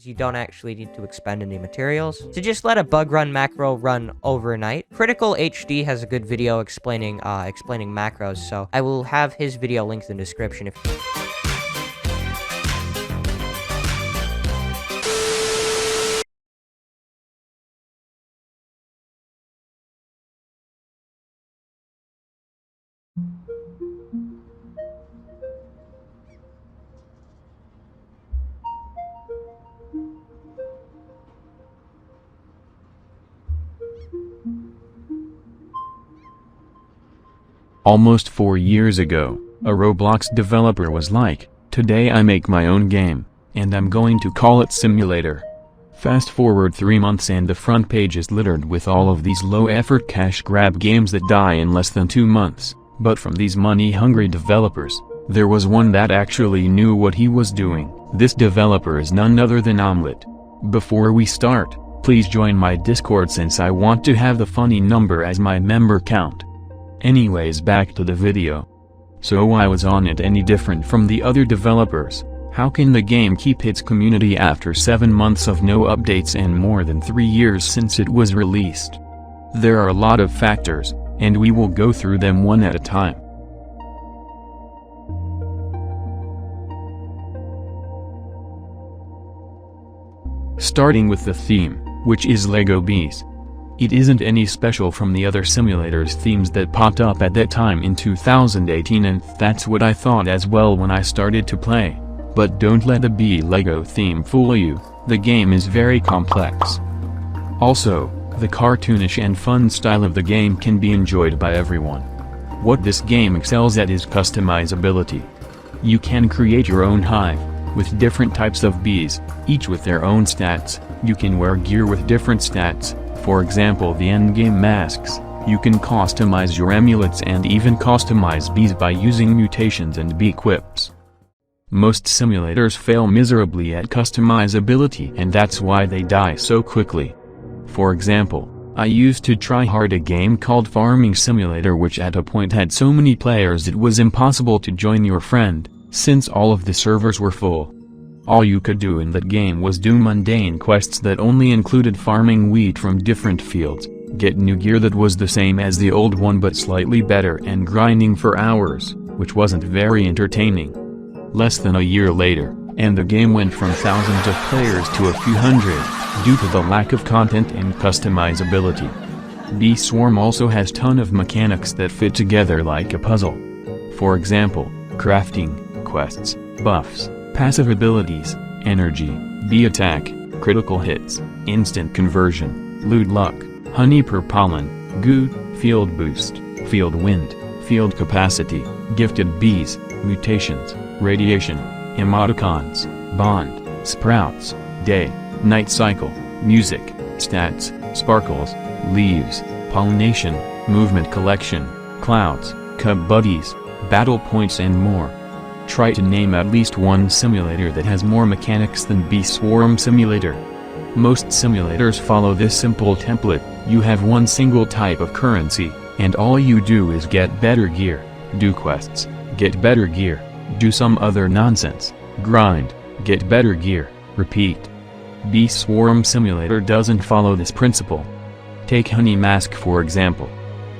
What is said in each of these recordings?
because you don't actually need to expend any materials. So just let a bug run macro run overnight. Critical HD has a good video explaining macros, so I will have his video linked in the description if Almost 4 years ago, a Roblox developer was like, "Today I make my own game, and I'm going to call it Simulator." Fast forward 3 months and the front page is littered with all of these low-effort cash grab games that die in less than 2 months. But from these money-hungry developers, there was one that actually knew what he was doing. This developer is none other than Omelette. Before we start, please join my Discord since I want to have the funny number as my member count. Anyways, back to the video. So why was on it any different from the other developers? How can the game keep its community after 7 months of no updates and more than 3 years since it was released? There are a lot of factors, and we will go through them one at a time. Starting with the theme, which is Lego Bees. It isn't any special from the other simulators themes that popped up at that time in 2018, and that's what I thought as well when I started to play. But don't let the Bee Lego theme fool you, the game is very complex. Also, the cartoonish and fun style of the game can be enjoyed by everyone. What this game excels at is customizability. You can create your own hive, with different types of bees, each with their own stats. You can wear gear with different stats. For example, the endgame masks. You can customize your amulets and even customize bees by using mutations and bee quips. Most simulators fail miserably at customizability, and that's why they die so quickly. For example, I used to try hard a game called Farming Simulator, which at a point had so many players it was impossible to join your friend, since all of the servers were full. All you could do in that game was do mundane quests that only included farming wheat from different fields, get new gear that was the same as the old one but slightly better, and grinding for hours, which wasn't very entertaining. Less than a year later, and the game went from thousands of players to a few hundred, due to the lack of content and customizability. Bee Swarm also has ton of mechanics that fit together like a puzzle. For example, crafting, quests, buffs, passive abilities, energy, bee attack, critical hits, instant conversion, loot luck, honey per pollen, goo, field boost, field wind, field capacity, gifted bees, mutations, radiation, emoticons, bond, sprouts, day, night cycle, music, stats, sparkles, leaves, pollination, movement collection, clouds, cub buddies, battle points and more. Try to name at least one simulator that has more mechanics than Bee Swarm Simulator. Most simulators follow this simple template. You have one single type of currency, and all you do is get better gear, do quests, get better gear, do some other nonsense, grind, get better gear, repeat. Bee Swarm Simulator doesn't follow this principle. Take Honey Mask for example.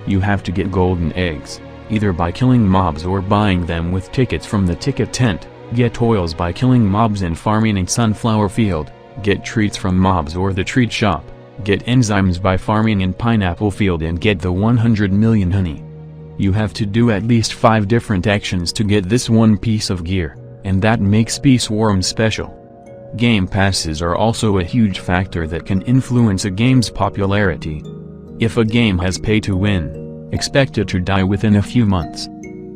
You have to get golden eggs, either by killing mobs or buying them with tickets from the ticket tent, get oils by killing mobs and farming in sunflower field, get treats from mobs or the treat shop, get enzymes by farming in pineapple field, and get the 100 million honey. You have to do at least 5 different actions to get this one piece of gear, and that makes Bee Swarm special. Game passes are also a huge factor that can influence a game's popularity. If a game has pay to win, expect it to die within a few months.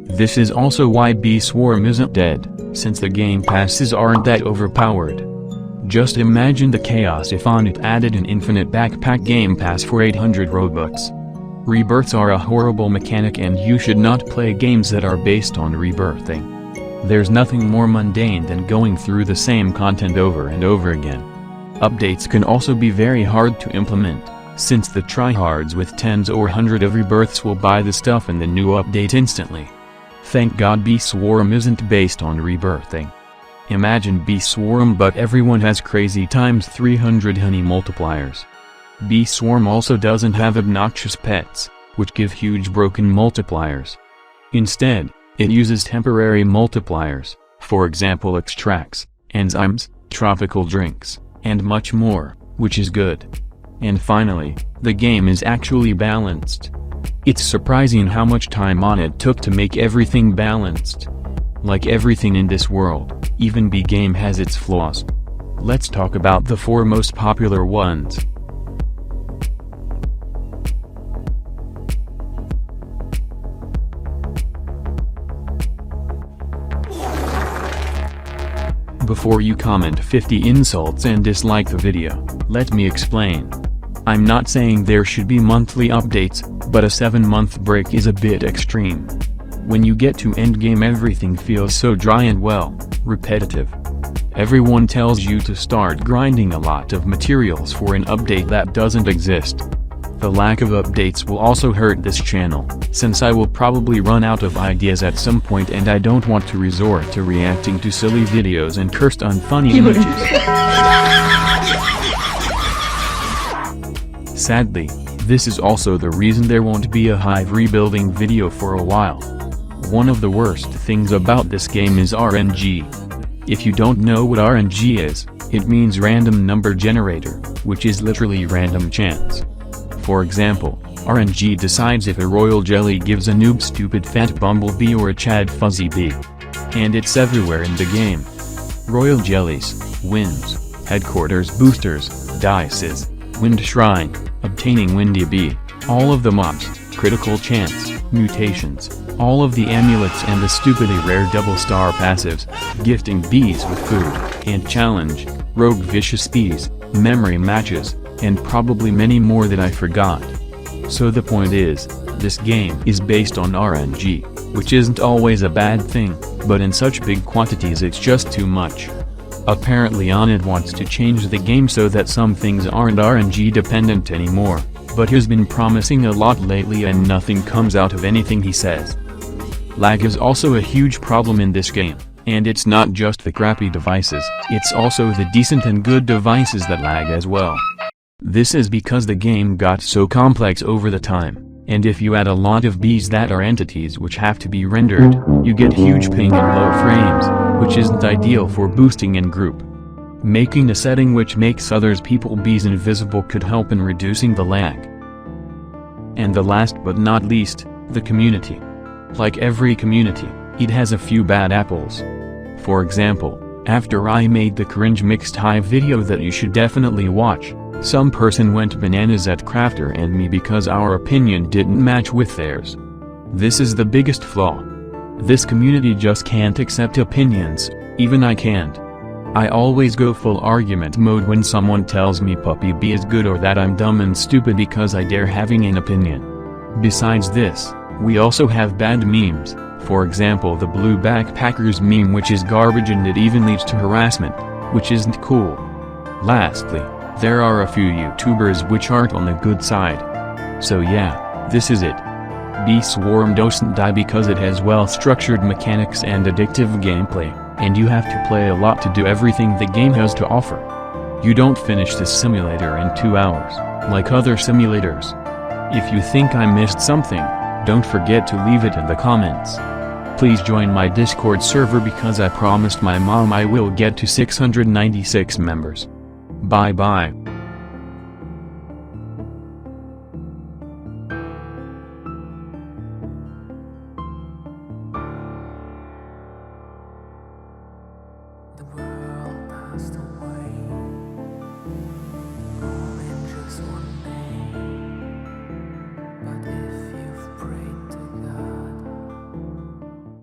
This is also why Bee Swarm isn't dead, since the game passes aren't that overpowered. Just imagine the chaos if on it added an infinite backpack game pass for 800 Robux. Rebirths are a horrible mechanic, and you should not play games that are based on rebirthing. There's nothing more mundane than going through the same content over and over again. Updates can also be very hard to implement, since the tryhards with tens or hundred of rebirths will buy the stuff in the new update instantly. Thank God Bee Swarm isn't based on rebirthing. Imagine bee swarm, but everyone has crazy times 300 honey multipliers. Bee swarm also doesn't have obnoxious pets, which give huge broken multipliers. Instead, it uses temporary multipliers, for example extracts, enzymes, tropical drinks, and much more, which is good. And finally, the game is actually balanced. It's surprising how much time on it took to make everything balanced. Like everything in this world, even bee game has its flaws. Let's talk about the 4 most popular ones. Before you comment 50 insults and dislike the video, let me explain. I'm not saying there should be monthly updates, but a 7-month break is a bit extreme. When you get to endgame, everything feels so dry and repetitive. Everyone tells you to start grinding a lot of materials for an update that doesn't exist. The lack of updates will also hurt this channel, since I will probably run out of ideas at some point and I don't want to resort to reacting to silly videos and cursed unfunny images. Sadly, this is also the reason there won't be a hive rebuilding video for a while. One of the worst things about this game is RNG. If you don't know what RNG is, it means random number generator, which is literally random chance. For example, RNG decides if a royal jelly gives a noob stupid fat bumblebee or a Chad fuzzy bee. And it's everywhere in the game. Royal jellies, wins, headquarters boosters, dices, wind shrine, obtaining windy bee, all of the mobs, critical chance, mutations, all of the amulets and the stupidly rare double star passives, gifting bees with food, and challenge, rogue vicious bees, memory matches, and probably many more that I forgot. So the point is, this game is based on RNG, which isn't always a bad thing, but in such big quantities it's just too much. Apparently Onid wants to change the game so that some things aren't RNG dependent anymore, but he's been promising a lot lately and nothing comes out of anything he says. Lag is also a huge problem in this game, and it's not just the crappy devices, it's also the decent and good devices that lag as well. This is because the game got so complex over the time, and if you add a lot of bees that are entities which have to be rendered, you get huge ping and low frames, which isn't ideal for boosting in group. Making a setting which makes others people bees invisible could help in reducing the lag. And the last but not least, the community. Like every community, it has a few bad apples. For example, after I made the cringe mixed hive video that you should definitely watch, some person went bananas at Crafter and me because our opinion didn't match with theirs. This is the biggest flaw. This community just can't accept opinions, even I can't. I always go full argument mode when someone tells me puppy bee is good or that I'm dumb and stupid because I dare having an opinion. Besides this, we also have bad memes, for example the blue backpackers meme, which is garbage and it even leads to harassment, which isn't cool. Lastly, there are a few YouTubers which aren't on the good side. So yeah, this is it. Bee Swarm doesn't die because it has well-structured mechanics and addictive gameplay, and you have to play a lot to do everything the game has to offer. You don't finish this simulator in 2 hours, like other simulators. If you think I missed something, don't forget to leave it in the comments. Please join my Discord server because I promised my mom I will get to 696 members. Bye bye. The world passed away.